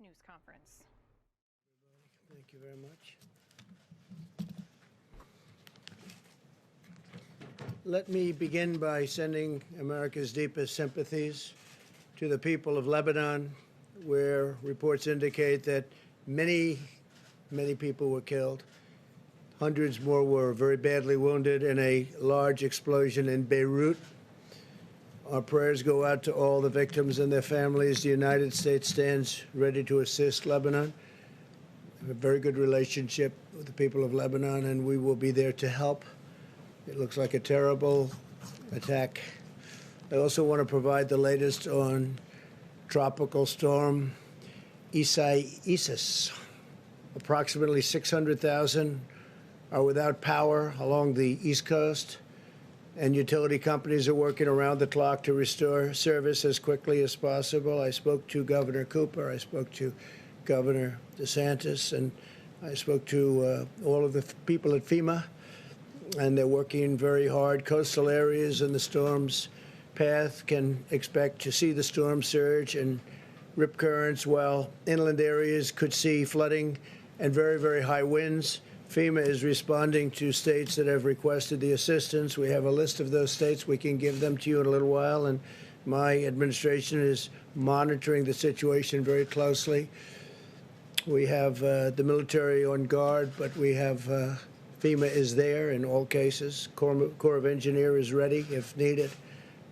news conference. Thank you very much. Let me begin by sending America's deepest sympathies to the people of Lebanon, where reports indicate that many people were killed. Hundreds more were very badly wounded in a large explosion in Beirut. Our prayers go out to all the victims and their families. The United States stands ready to assist Lebanon. We have a very good relationship with the people of Lebanon, and we will be there to help. It looks like a terrible attack. I also want to provide the latest on Tropical Storm Isaias. Approximately 600,000 are without power along the East Coast, and utility companies are working around the clock to restore service as quickly as possible. I spoke to Governor Cooper, I spoke to Governor DeSantis, and I spoke to all of the people at FEMA, and they're working very hard. Coastal areas in the storm's path can expect to see the storm surge and rip currents, while inland areas could see flooding and very high winds. FEMA is responding to states that have requested the assistance. We have a list of those states. We can give them to you in a little while, and my administration is monitoring the situation very closely. We have the military on guard, but we have FEMA is there in all cases. Corps of Engineers is ready if needed.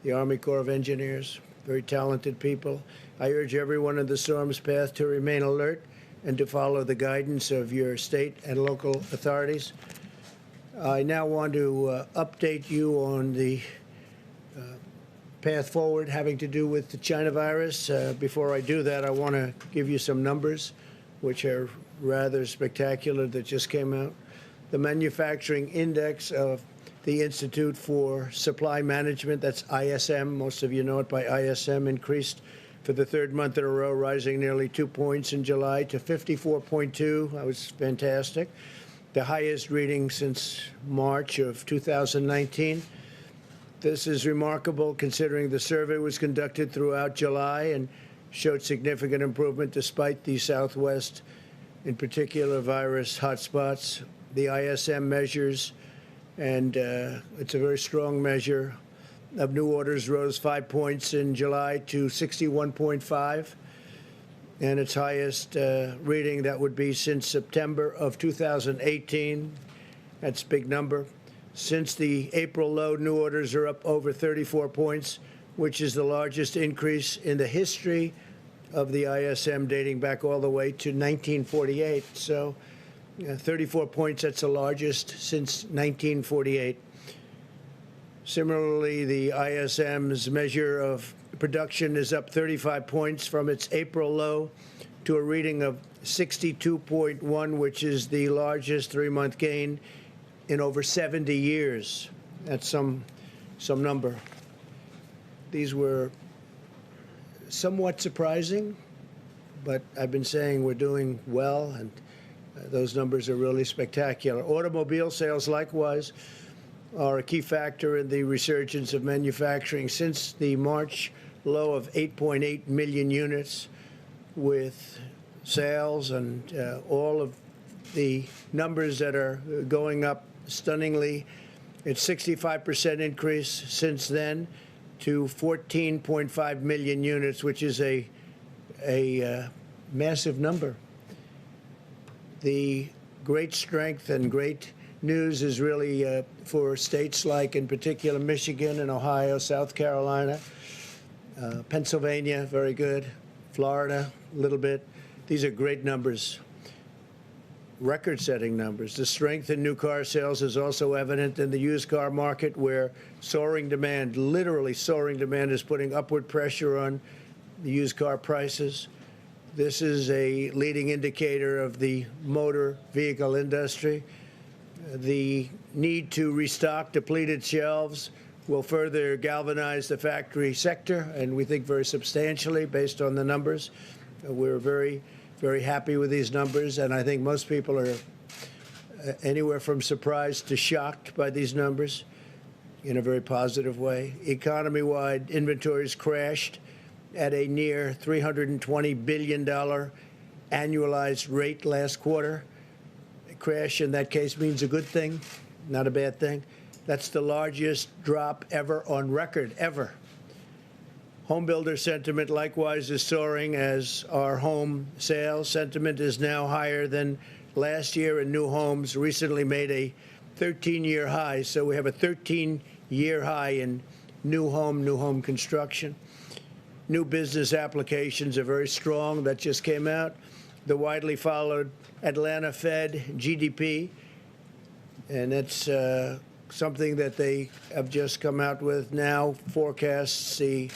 The Army Corps of Engineers, very talented people. I urge everyone in the storm's path to remain alert and to follow the guidance of your state and local authorities. I now want to update you on the path forward having to do with the China virus. Before I do that, I want to give you some numbers, which are rather spectacular, that just came out. The manufacturing index of the Institute for Supply Management, that's ISM, most of you know it by ISM, increased for the third month in a row, rising nearly 2 points in July to 54.2. That was fantastic. The highest reading since March of 2019. This is remarkable considering the survey was conducted throughout July and showed significant improvement despite the Southwest, in particular, virus hotspots. The ISM measures, and it's a very strong measure, of new orders rose 5 points in July to 61.5, and its highest reading that would be since September of 2018. That's a big number. Since the April low, new orders are up over 34 points, which is the largest increase in the history of the ISM, dating back all the way to 1948. So 34 points, that's the largest since 1948. Similarly, the ISM's measure of production is up 35 points from its April low to a reading of 62.1, which is the largest three-month gain in over 70 years. That's some number. These were somewhat surprising, but I've been saying we're doing well, and those numbers are really spectacular. Automobile sales, likewise, are a key factor in the resurgence of manufacturing. Since the March low of 8.8 million units, with sales and all of the numbers that are going up stunningly, it's 65% increase since then to 14.5 million units, which is a massive number. The great strength and great news is really for states like, in particular, Michigan and Ohio, South Carolina, Pennsylvania, very good, Florida, a little bit. These are great numbers, record-setting numbers. The strength in new car sales is also evident in the used car market, where soaring demand, literally soaring demand, is putting upward pressure on the used car prices. This is a leading indicator of the motor vehicle industry. The need to restock depleted shelves will further galvanize the factory sector, and we think very substantially based on the numbers. We're very happy with these numbers, and I think most people are anywhere from surprised to shocked by these numbers in a very positive way. Economy-wide inventories crashed at a near $320 billion annualized rate last quarter. A crash in that case means a good thing, not a bad thing. That's the largest drop ever on record, ever. Home builder sentiment likewise is soaring, as our home sales sentiment is now higher than last year, and new homes recently made a 13-year high. So we have a 13-year high in new home construction. New business applications are very strong. That just came out. The widely followed Atlanta Fed GDP, and that's something that they have just come out with now, forecasts the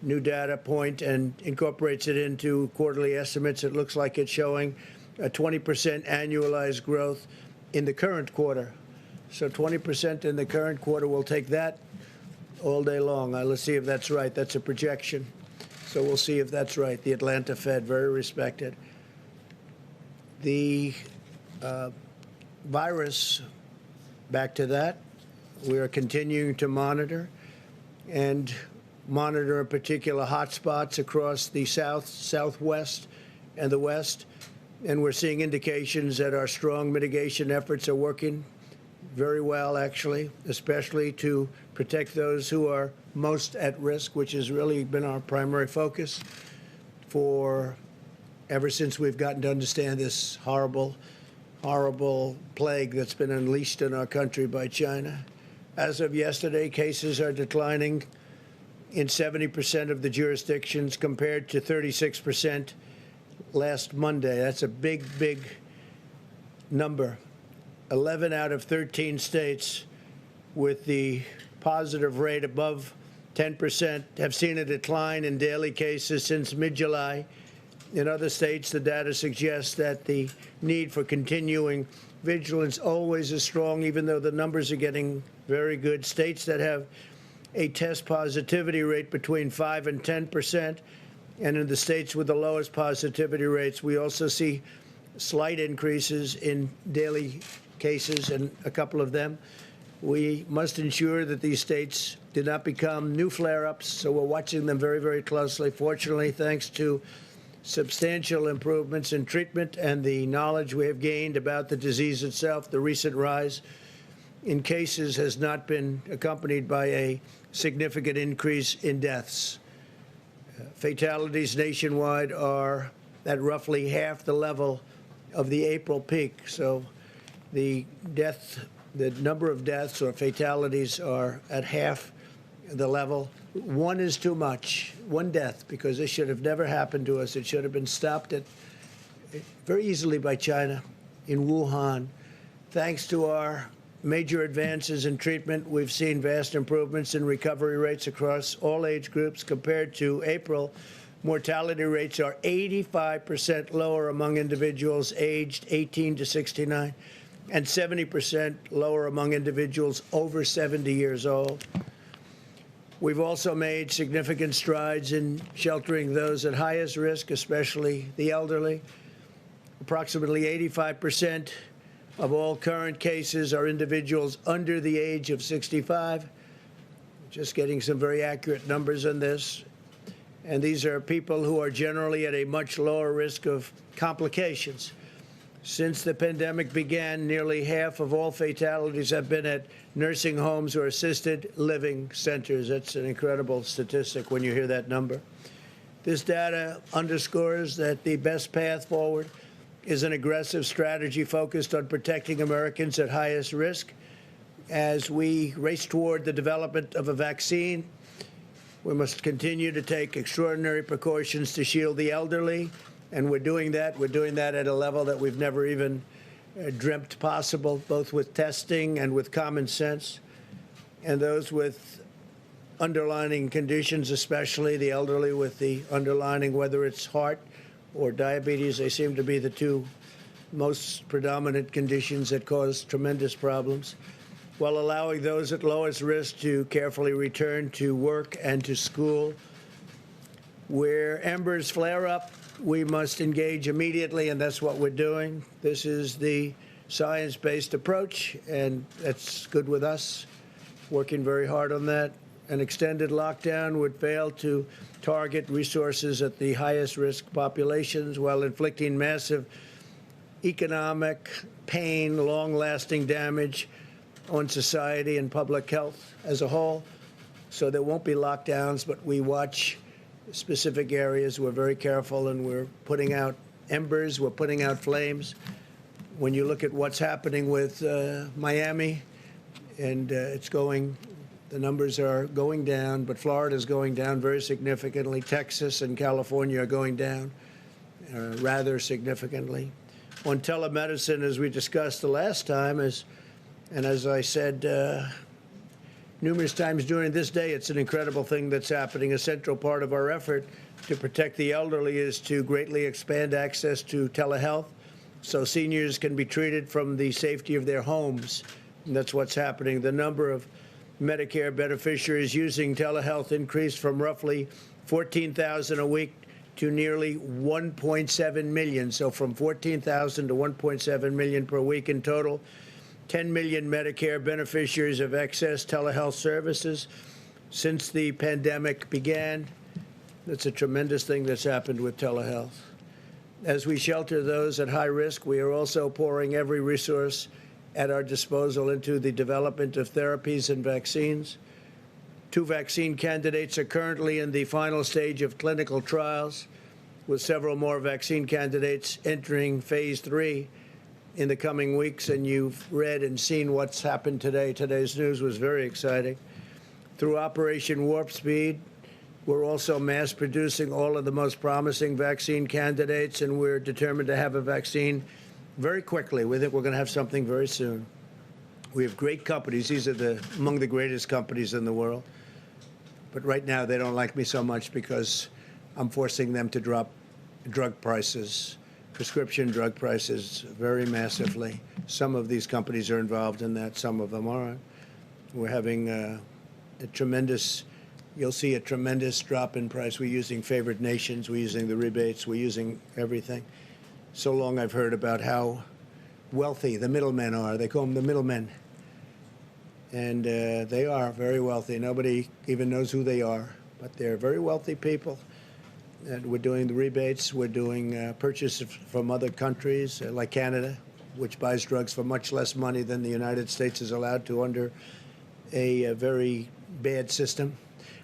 new data point and incorporates it into quarterly estimates. It looks like it's showing a 20% annualized growth in the current quarter. So 20% in the current quarter, we'll take that all day long. Let's see if that's right. That's a projection. So we'll see if that's right. The Atlanta Fed, very respected. The virus, back to that, we are continuing to monitor in particular hotspots across the south, southwest, and the west. And we're seeing indications that our strong mitigation efforts are working very well, actually, especially to protect those who are most at risk, which has really been our primary focus ever since we've gotten to understand this horrible plague that's been unleashed in our country by China. As of yesterday, cases are declining in 70% of the jurisdictions compared to 36% last Monday. That's a big, big number. 11 out of 13 states with the positive rate above 10% have seen a decline in daily cases since mid-July. In other states, the data suggests that the need for continuing vigilance always is strong, even though the numbers are getting very good. States that have a test positivity rate between 5 and 10%, and in the states with the lowest positivity rates, we also see slight increases in daily cases in a couple of them. We must ensure that these states do not become new flare-ups, so we're watching them very, very closely. Fortunately, thanks to substantial improvements in treatment and the knowledge we have gained about the disease itself, the recent rise in cases has not been accompanied by a significant increase in deaths. Fatalities nationwide are at roughly half the level of the April peak. So the number of deaths or fatalities are at half the level. One is too much, one death, because this should have never happened to us. It should have been stopped very easily by China in Wuhan. Thanks to our major advances in treatment, we've seen vast improvements in recovery rates across all age groups. Compared to April, mortality rates are 85% lower among individuals aged 18 to 69 and 70% lower among individuals over 70 years old. We've also made significant strides in sheltering those at highest risk, especially the elderly. Approximately 85% of all current cases are individuals under the age of 65. Just getting some very accurate numbers on this. And these are people who are generally at a much lower risk of complications. Since the pandemic began, nearly half of all fatalities have been at nursing homes or assisted living centers. That's an incredible statistic when you hear that number. This data underscores that the best path forward is an aggressive strategy focused on protecting Americans at highest risk. As we race toward the development of a vaccine, we must continue to take extraordinary precautions to shield the elderly, and we're doing that. We're doing that at a level that we've never even dreamt possible, both with testing and with common sense. And those with underlying conditions, especially the elderly with the underlying, whether it's heart or diabetes, they seem to be the two most predominant conditions that cause tremendous problems, while allowing those at lowest risk to carefully return to work and to school. Where embers flare up, we must engage immediately, and that's what we're doing. This is the science-based approach, and that's good with us, working very hard on that. An extended lockdown would fail to target resources at the highest risk populations while inflicting massive economic pain, long-lasting damage on society and public health as a whole. So there won't be lockdowns, but we watch specific areas. We're very careful, and we're putting out embers. We're putting out flames. When you look at what's happening with Miami, and the numbers are going down, but Florida is going down very significantly. Texas and California are going down rather significantly. On telemedicine, as we discussed the last time, and as I said numerous times during this day, it's an incredible thing that's happening. A central part of our effort to protect the elderly is to greatly expand access to telehealth so seniors can be treated from the safety of their homes. And that's what's happening. The number of Medicare beneficiaries using telehealth increased from roughly 14,000 a week to nearly 1.7 million. So from 14,000 to 1.7 million per week in total. 10 million Medicare beneficiaries have accessed telehealth services since the pandemic began. That's a tremendous thing that's happened with telehealth. As we shelter those at high risk, we are also pouring every resource at our disposal into the development of therapies and vaccines. 2 vaccine candidates are currently in the final stage of clinical trials, with several more vaccine candidates entering phase 3 in the coming weeks. And you've read and seen what's happened today. Today's news was very exciting. Through Operation Warp Speed, we're also mass producing all of the most promising vaccine candidates, and we're determined to have a vaccine very quickly. We think we're going to have something very soon. We have great companies. These are among the greatest companies in the world. But right now, they don't like me so much because I'm forcing them to drop drug prices, prescription drug prices, very massively. Some of these companies are involved in that. Some of them aren't. We're having you'll see a tremendous drop in price. We're using favored nations. We're using the rebates. We're using everything. So long I've heard about how wealthy the middlemen are. They call them the middlemen. And they are very wealthy. Nobody even knows who they are, but they're very wealthy people. And we're doing the rebates. We're doing purchases from other countries, like Canada, which buys drugs for much less money than the United States is allowed to under a very bad system.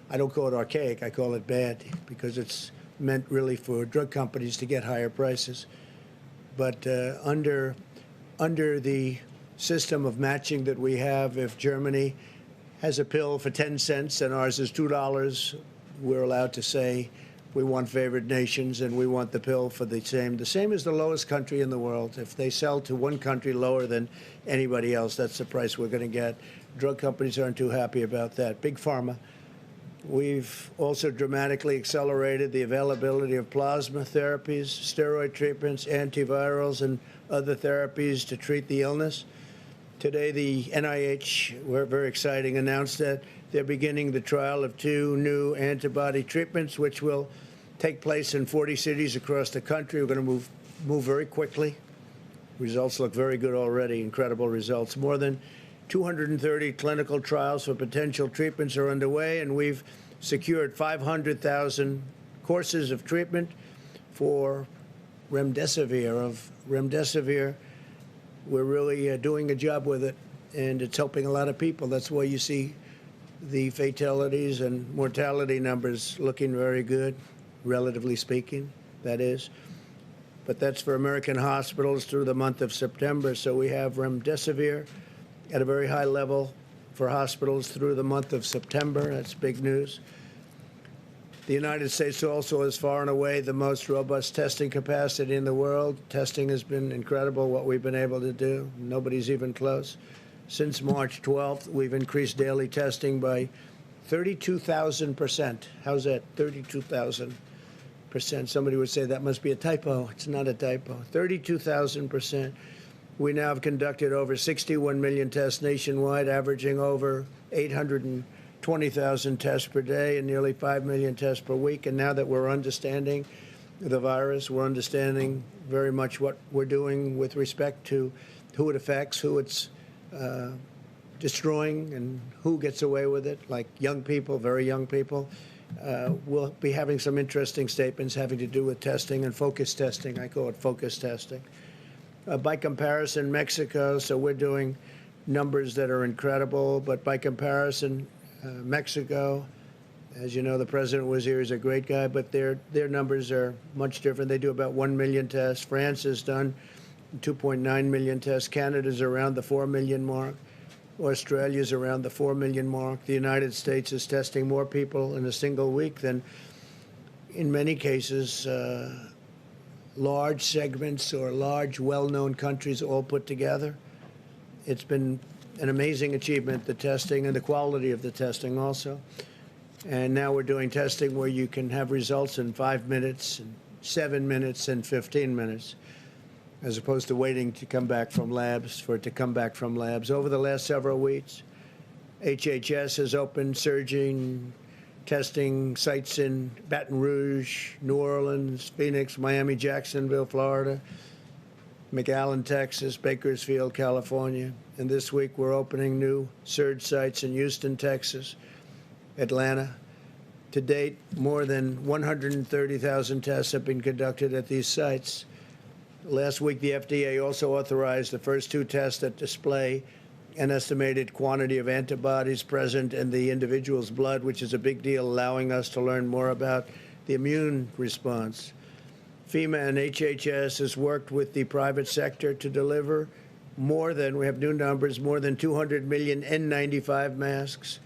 I don't call it archaic. I call it bad because it's meant really for drug companies to get higher prices. But under the system of matching that we have, if Germany has a pill for 10 cents and ours is $2, we're allowed to say we want favored nations and we want the pill for the same. The same as the lowest country in the world. If they sell to one country lower than anybody else, that's the price we're going to get. Drug companies aren't too happy about that. Big Pharma. We've also dramatically accelerated the availability of plasma therapies, steroid treatments, antivirals, and other therapies to treat the illness. Today, the NIH, we're very exciting, announced that they're beginning the trial of 2 new antibody treatments, which will take place in 40 cities across the country. We're going to move very quickly. Results look very good already, incredible results. More than 230 clinical trials for potential treatments are underway, and we've secured 500,000 courses of treatment for remdesivir. We're really doing a job with it, and it's helping a lot of people. That's why you see the fatalities and mortality numbers looking very good, relatively speaking, that is. But that's for American hospitals through the month of September. So we have remdesivir at a very high level for hospitals through the month of September. That's big news. The United States also has far and away the most robust testing capacity in the world. Testing has been incredible, what we've been able to do. Nobody's even close. Since March 12th, we've increased daily testing by 32,000%. How's that? 32,000%. Somebody would say that must be a typo. It's not a typo. 32,000%. We now have conducted over 61 million tests nationwide, averaging over 820,000 tests per day and nearly 5 million tests per week. And now that we're understanding the virus, we're understanding very much what we're doing with respect to who it affects, who it's destroying, and who gets away with it, like young people, very young people. we'll be having some interesting statements having to do with testing and focus testing. I call it focus testing. By comparison, Mexico, so we're doing numbers that are incredible, but by comparison, Mexico, as you know, the president was here, he's a great guy, but their numbers are much different. They do about 1 million tests. France has done 2.9 million tests. Canada's around the 4 million mark. Australia's around the 4 million mark. The United States is testing more people in a single week than, in many cases, large segments or large, well-known countries all put together. It's been an amazing achievement, the testing and the quality of the testing also. And now we're doing testing where you can have results in 5 minutes, and 7 minutes, and 15 minutes, as opposed to waiting to come back from labs, for it to come back from labs. Over the last several weeks, HHS has opened surging testing sites in Baton Rouge, New Orleans, Phoenix, Miami, Jacksonville, Florida, McAllen, Texas, Bakersfield, California. And this week we're opening new surge sites in Houston, Texas, Atlanta. To date, more than 130,000 tests have been conducted at these sites. Last week, the FDA also authorized the first 2 tests that display an estimated quantity of antibodies present in the individual's blood, which is a big deal, allowing us to learn more about the immune response. FEMA and HHS has worked with the private sector to deliver more than, we have new numbers, more than 200 million N95 masks,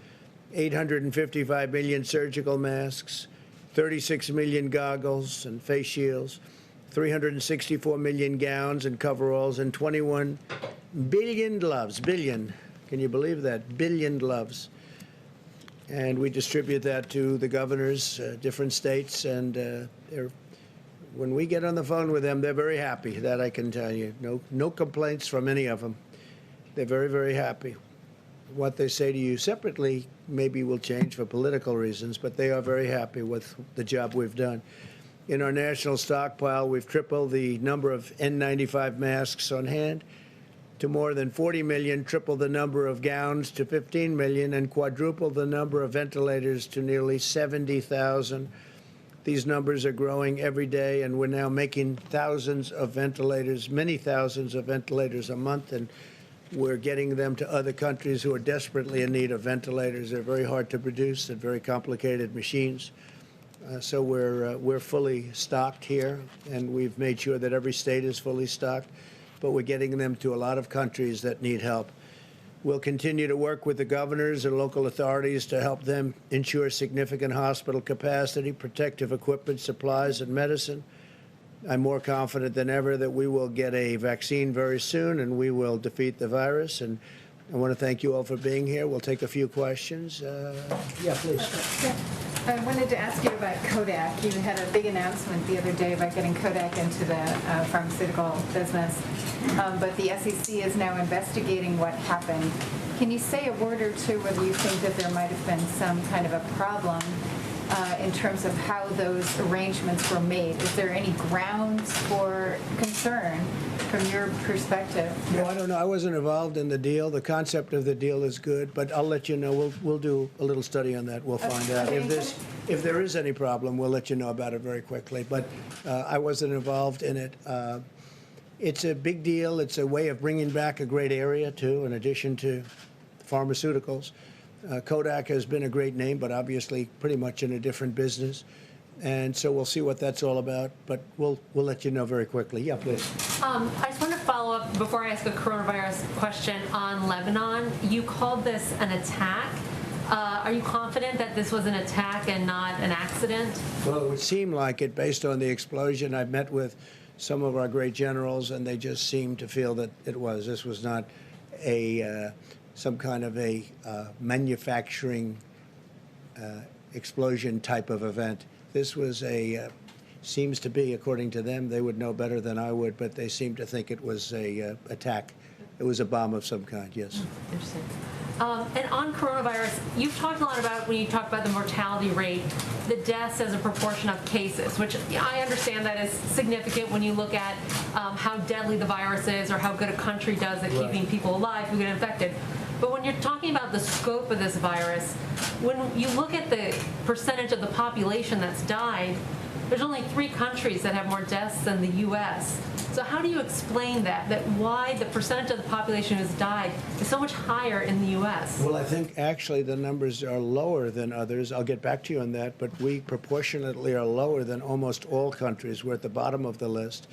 855 million surgical masks, 36 million goggles and face shields, 364 million gowns and coveralls, and 21 billion gloves. Billion. Can you believe that? Billion gloves. And we distribute that to the governors, different states, and when we get on the phone with them, they're very happy, that I can tell you. No complaints from any of them. They're very, very happy. What they say to you separately maybe will change for political reasons, but they are very happy with the job we've done. In our national stockpile, we've tripled the number of N95 masks on hand to more than 40 million, tripled the number of gowns to 15 million, and quadrupled the number of ventilators to nearly 70,000. These numbers are growing every day, and we're now making thousands of ventilators, many thousands of ventilators a month, and we're getting them to other countries who are desperately in need of ventilators. They're very hard to produce. They're very complicated machines. So we're fully stocked here, and we've made sure that every state is fully stocked, but we're getting them to a lot of countries that need help. We'll continue to work with the governors and local authorities to help them ensure significant hospital capacity, protective equipment, supplies, and medicine. I'm more confident than ever that we will get a vaccine very soon, and we will defeat the virus. And I want to thank you all for being here. We'll take a few questions. Yeah, please. Yeah. I wanted to ask you about Kodak. You had a big announcement the other day about getting Kodak into the pharmaceutical business, but the SEC is now investigating what happened. Can you say a word or two whether you think that there might have been some kind of a problem in terms of how those arrangements were made? Is there any grounds for concern from your perspective? No, I don't know. I wasn't involved in the deal. The concept of the deal is good, but I'll let you know. We'll do a little study on that. We'll find out. If there is any problem, we'll let you know about it very quickly. But I wasn't involved in it. It's a big deal. It's a way of bringing back a great area, too, in addition to pharmaceuticals. Kodak has been a great name, but obviously pretty much in a different business. And so we'll see what that's all about, but we'll let you know very quickly. Yeah, please. I just want to follow up before I ask a coronavirus question on Lebanon. You called this an attack. Are you confident that this was an attack and not an accident? Well, it would seem like it based on the explosion. I've met with some of our great generals, and they just seemed to feel that it was. This was not some kind of a manufacturing explosion type of event. This was seems to be, according to them, they would know better than I would, but they seem to think it was a attack. It was a bomb of some kind, yes. Interesting. And on coronavirus, you've talked a lot about, when you talk about the mortality rate, the deaths as a proportion of cases, which I understand that is significant when you look at how deadly the virus is or how good a country does at keeping people alive who get infected. But when you're talking about the scope of this virus, when you look at the percentage of the population that's died, there's only 3 countries that have more deaths than the U.S. So how do you explain that why the percentage of the population who's died is so much higher in the U.S.? Well, I think actually the numbers are lower than others. I'll get back to you on that, but we proportionately are lower than almost all countries. We're at the bottom of the list.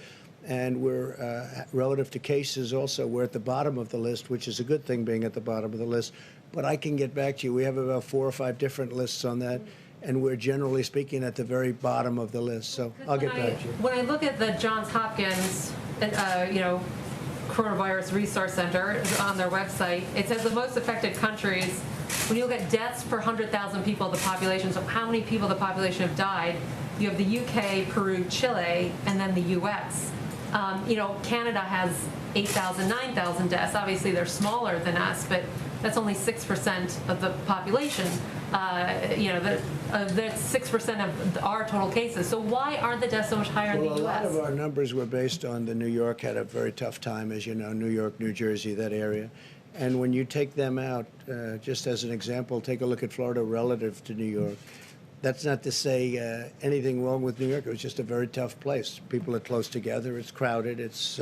And we're, relative to cases also, we're at the bottom of the list, which is a good thing being at the bottom of the list. But I can get back to you. We have about 4 or 5 different lists on that. And we're generally speaking at the very bottom of the list. So I'll get back to you. When I look at the Johns Hopkins, Coronavirus Resource Center on their website, it says the most affected countries, when you look at deaths per 100,000 people, the population, so how many people the population have died, you have the UK, Peru, Chile, and then the US. Canada has 8,000, 9,000 deaths. Obviously, they're smaller than us, but that's only 6% of the population. That's 6% of our total cases. So why are the deaths so much higher in the U.S.? Well, a lot of our numbers were based on New York had a very tough time, as you know, New York, New Jersey, that area. And when you take them out, just as an example, take a look at Florida relative to New York. That's not to say anything wrong with New York. It was just a very tough place. People are close together. It's crowded. It's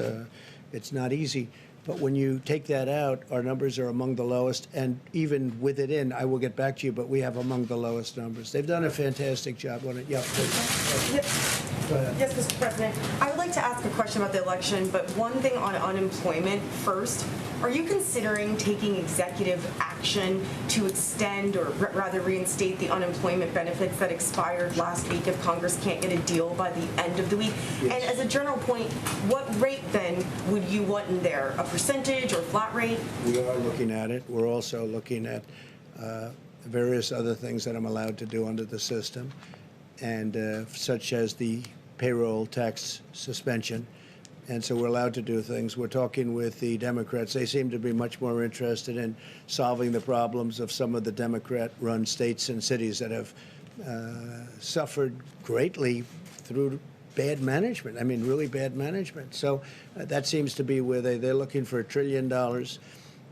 not easy. But when you take that out, our numbers are among the lowest. And even with it in, I will get back to you, but we have among the lowest numbers. They've done a fantastic job on it. Yeah, please. Go ahead. Yes, Mr. President. I would like to ask a question about the election, but one thing on unemployment first. Are you considering taking executive action to extend or rather reinstate the unemployment benefits that expired last week if Congress can't get a deal by the end of the week? Yes. And as a general point, what rate then would you want in there? A percentage or flat rate? We are looking at it. We're also looking at various other things that I'm allowed to do under the system, and such as the payroll tax suspension. And so we're allowed to do things. We're talking with the Democrats. They seem to be much more interested in solving the problems of some of the Democrat-run states and cities that have suffered greatly through bad management. I mean, really bad management. So that seems to be where they're looking for $1 trillion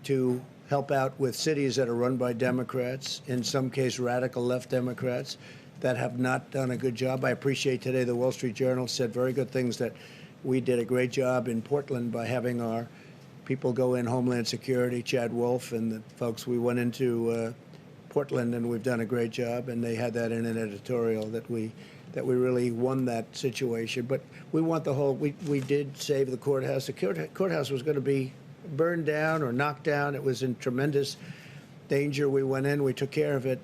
to help out with cities that are run by Democrats, in some case radical left Democrats, that have not done a good job. I appreciate today the Wall Street Journal said very good things, that we did a great job in Portland by having our people go in, Homeland Security, Chad Wolf and the folks. We went into Portland, and we've done a great job, and they had that in an editorial that we really won that situation. But we want the whole, we did save the courthouse. The courthouse was going to be burned down or knocked down. It was in tremendous danger. We went in, we took care of it,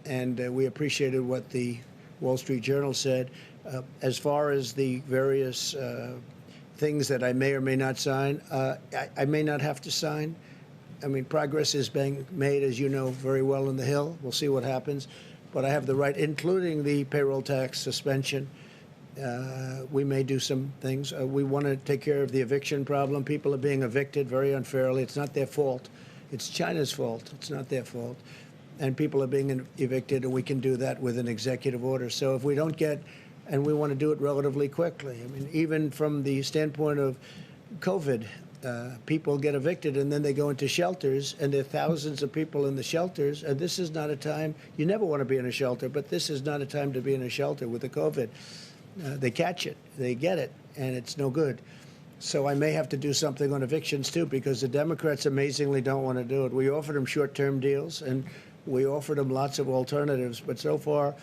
and we appreciated what the Wall Street Journal said. As far as the various things that I may or may not sign, I may not have to sign. I mean, progress is being made, as you know very well, on the Hill. We'll see what happens. But I have the right, including the payroll tax suspension. We may do some things. We want to take care of the eviction problem. People are being evicted very unfairly. It's not their fault. It's China's fault. It's not their fault. And people are being evicted, and we can do that with an executive order. So if we don't get, and we want to do it relatively quickly. I mean, even from the standpoint of COVID, people get evicted, and then they go into shelters, and there are thousands of people in the shelters, and this is not a time, you never want to be in a shelter, but this is not a time to be in a shelter with the COVID. They catch it, they get it, and it's no good. So I may have to do something on evictions, too, because the Democrats amazingly don't want to do it. We offered them short-term deals, and we offered them lots of alternatives, but so far,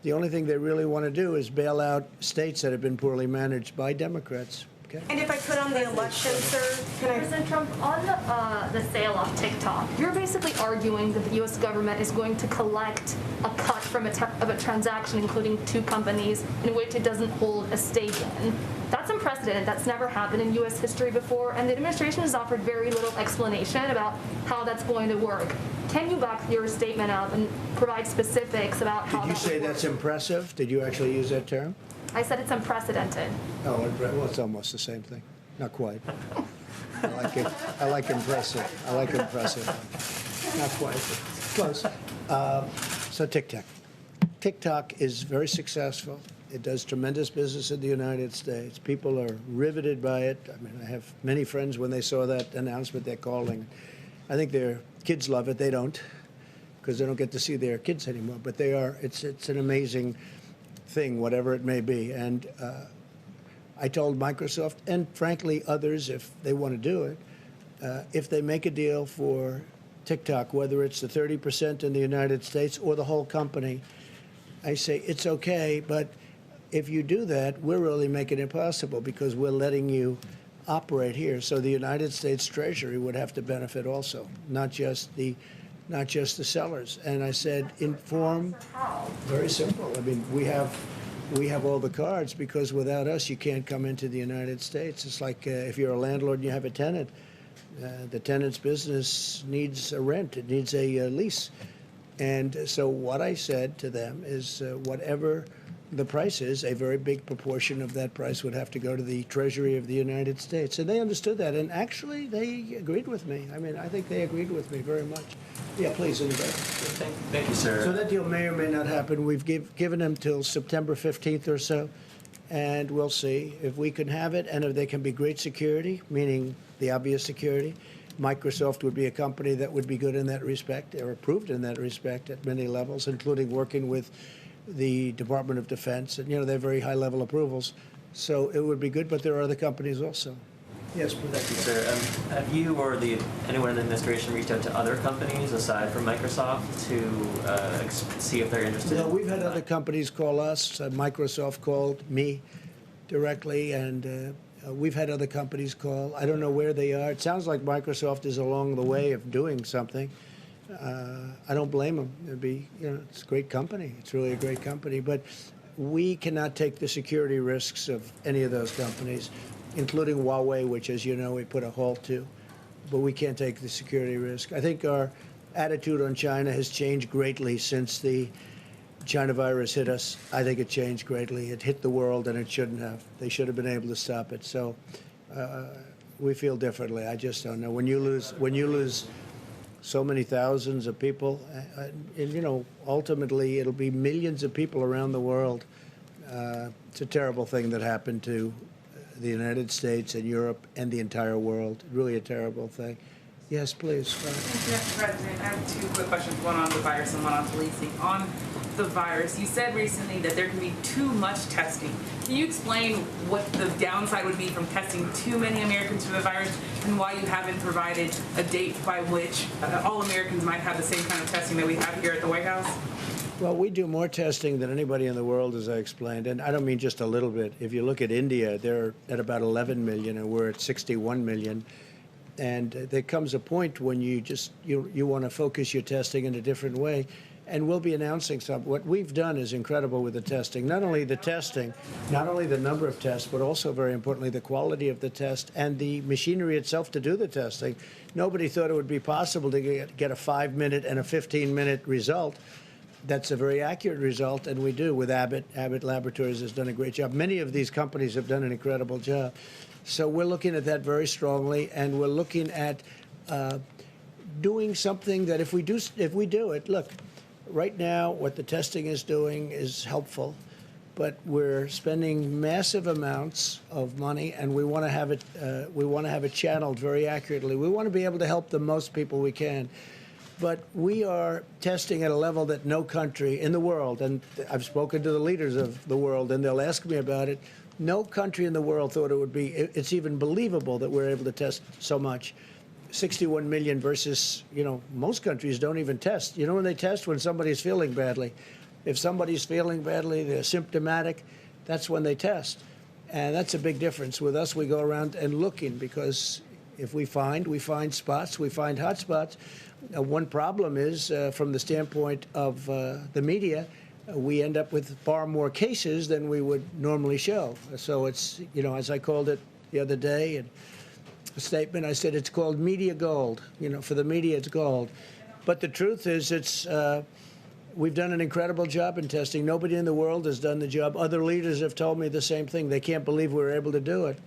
the only thing they really want to do is bail out states that have been poorly managed by Democrats. Okay. And if I could on the election, sir, can I? President Trump, on the sale of TikTok, you're basically arguing that the U.S. government is going to collect a cut from a transaction, including 2 companies, in which it doesn't hold a stake in. That's unprecedented. That's never happened in U.S. history before, and the administration has offered very little explanation about how that's going to work. Can you back your statement up and provide specifics about how Did you say that's impressive? Did you actually use that term? I said it's unprecedented. Oh, well, it's almost the same thing. Not quite. I like it. I like impressive. I like impressive. Not quite. Close. So TikTok. TikTok is very successful. It does tremendous business in the United States. People are riveted by it. I mean, I have many friends, when they saw that announcement, they're calling. I think their kids love it. They don't, because they don't get to see their kids anymore. But they are. It's an amazing thing, whatever it may be. And I told Microsoft, and frankly others, if they want to do it, if they make a deal for TikTok, whether it's the 30% in the United States or the whole company, I say it's okay, but if you do that, we're really making it possible because we're letting you operate here. So the United States Treasury would have to benefit also, not just the sellers. And I said, inform. Very simple. I mean, we have all the cards because without us, you can't come into the United States. It's like if you're a landlord and you have a tenant, the tenant's business needs a rent. It needs a lease. And so what I said to them is whatever the price is, a very big proportion of that price would have to go to the Treasury of the United States. And they understood that. And actually, they agreed with me. I mean, I think they agreed with me very much. Yeah, please, anybody. Thank you, sir. So that deal may or may not happen. We've given them till September 15th or so. And we'll see if we can have it and if they can be great security, meaning the obvious security. Microsoft would be a company that would be good in that respect, or approved in that respect at many levels, including working with the Department of Defense. And, you know, they have very high-level approvals. So it would be good, but there are other companies also. Yes, please. Thank you, sir. Have you or anyone in the administration reached out to other companies aside from Microsoft to see if they're interested? No, we've had other companies call us. Microsoft called me directly, and we've had other companies call. I don't know where they are. It sounds like Microsoft is along the way of doing something. I don't blame them. It'd be, you know, it's a great company. It's really a great company. But we cannot take the security risks of any of those companies, including Huawei, which, as you know, we put a halt to. But we can't take the security risk. I think our attitude on China has changed greatly since the China virus hit us. I think it changed greatly. It hit the world, and it shouldn't have. They should have been able to stop it. So we feel differently. I just don't know. When you lose so many thousands of people, and you know, ultimately it'll be millions of people around the world. It's a terrible thing that happened to the United States and Europe and the entire world. Really a terrible thing. Yes, please. Mr. President, I have two quick questions, one on the virus and one on policing. On the virus, you said recently that there can be too much testing. Can you explain what the downside would be from testing too many Americans for the virus and why you haven't provided a date by which all Americans might have the same kind of testing that we have here at the White House? Well, we do more testing than anybody in the world, as I explained, and I don't mean just a little bit. If you look at India, they're at about 11 million, and we're at 61 million. And there comes a point when you want to focus your testing in a different way. And we'll be announcing something. What we've done is incredible with the testing. Not only the testing, not only the number of tests, but also, very importantly, the quality of the test and the machinery itself to do the testing. Nobody thought it would be possible to get a 5-minute and a 15-minute result. That's a very accurate result, and we do with Abbott. Abbott Laboratories has done a great job. Many of these companies have done an incredible job. So we're looking at that very strongly, and we're looking at doing something that if we do it, look, right now what the testing is doing is helpful, but we're spending massive amounts of money, and we want to have it. We want to have it channeled very accurately. We want to be able to help the most people we can. But we are testing at a level that no country in the world, and I've spoken to the leaders of the world, and they'll ask me about it. No country in the world thought it would be. It's even believable that we're able to test so much. 61 million versus, you know, most countries don't even test. You know when they test? When somebody's feeling badly. If somebody's feeling badly, they're symptomatic, that's when they test. And that's a big difference. With us, we go around and looking because if we find spots, we find hot spots. One problem is, from the standpoint of the media, we end up with far more cases than we would normally show. So it's, you know, as I called it the other day, and a statement, I said it's called media gold. You know, for the media, it's gold. But the truth is, we've done an incredible job in testing. Nobody in the world has done the job. Other leaders have told me the same thing. They can't believe we were able to do it.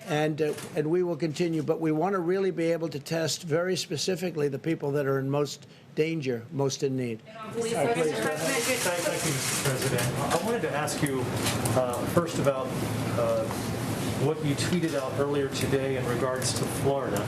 And we will continue. But we want to really be able to test very specifically the people that are in most danger, most in need. Please, Please. Thank you, Mr. President. I wanted to ask you first about what you tweeted out earlier today in regards to Florida.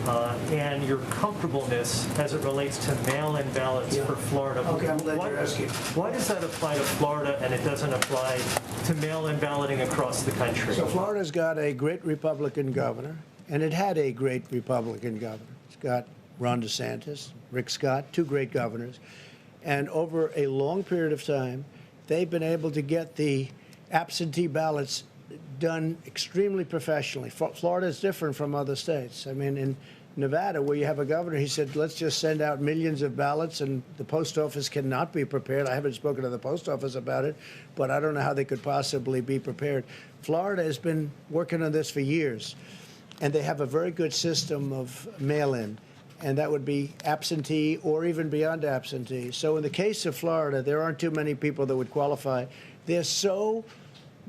and your comfortableness as it relates to mail-in ballots for Florida. Okay, I'm glad you're asking. Why does that apply to Florida and it doesn't apply to mail-in balloting across the country? So Florida's got a great Republican governor, and it had a great Republican governor. It's got Ron DeSantis, Rick Scott, two great governors. And over a long period of time, they've been able to get the absentee ballots done extremely professionally. Florida is different from other states. I mean, in Nevada, where you have a governor, he said, let's just send out millions of ballots, and the post office cannot be prepared. I haven't spoken to the post office about it, but I don't know how they could possibly be prepared. Florida has been working on this for years, and they have a very good system of mail-in, and that would be absentee or even beyond absentee. So in the case of Florida, there aren't too many people that would qualify. They're so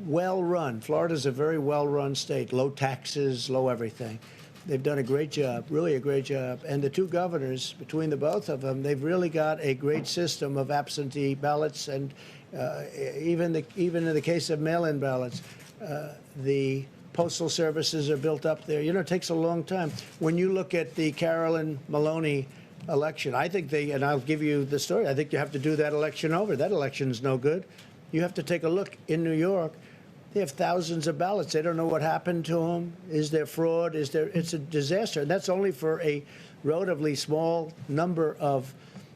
well-run. Florida's a very well-run state, low taxes, low everything. They've done a great job, really a great job. And the two governors, between the both of them, they've really got a great system of absentee ballots, and even in the case of mail-in ballots, the postal services are built up there. You know, it takes a long time. When you look at the Carolyn Maloney election, I think and I'll give you the story, I think you have to do that election over. That election's no good. You have to take a look in New York. They have thousands of ballots. They don't know what happened to them. Is there fraud? It's a disaster. And that's only for a relatively small number of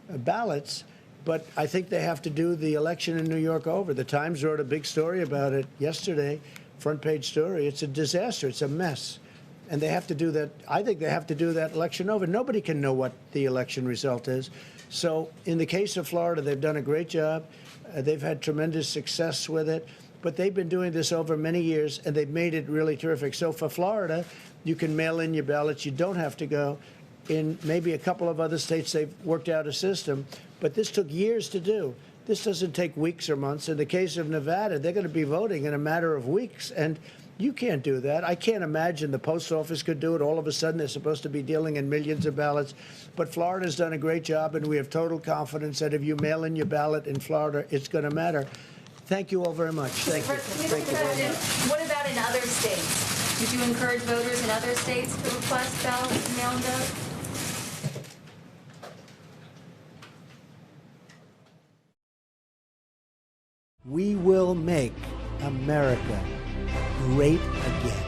ballots. But I think they have to do the election in New York over. The Times wrote a big story about it yesterday, front page story. It's a disaster. It's a mess. And they have to do that. I think they have to do that election over. Nobody can know what the election result is. So in the case of Florida, they've done a great job. They've had tremendous success with it. But they've been doing this over many years, and they've made it really terrific. So for Florida, you can mail in your ballots. You don't have to go. In maybe a couple of other states, they've worked out a system. But this took years to do. This doesn't take weeks or months. In the case of Nevada, they're going to be voting in a matter of weeks. And you can't do that. I can't imagine the post office could do it. All of a sudden, they're supposed to be dealing in millions of ballots. But Florida's done a great job, and we have total confidence that if you mail in your ballot in Florida, it's going to matter. Thank you all very much. Thank you. Thank you very much. What about in other states? Would you encourage voters in other states to request ballots and mail-in vote? We will make America great again.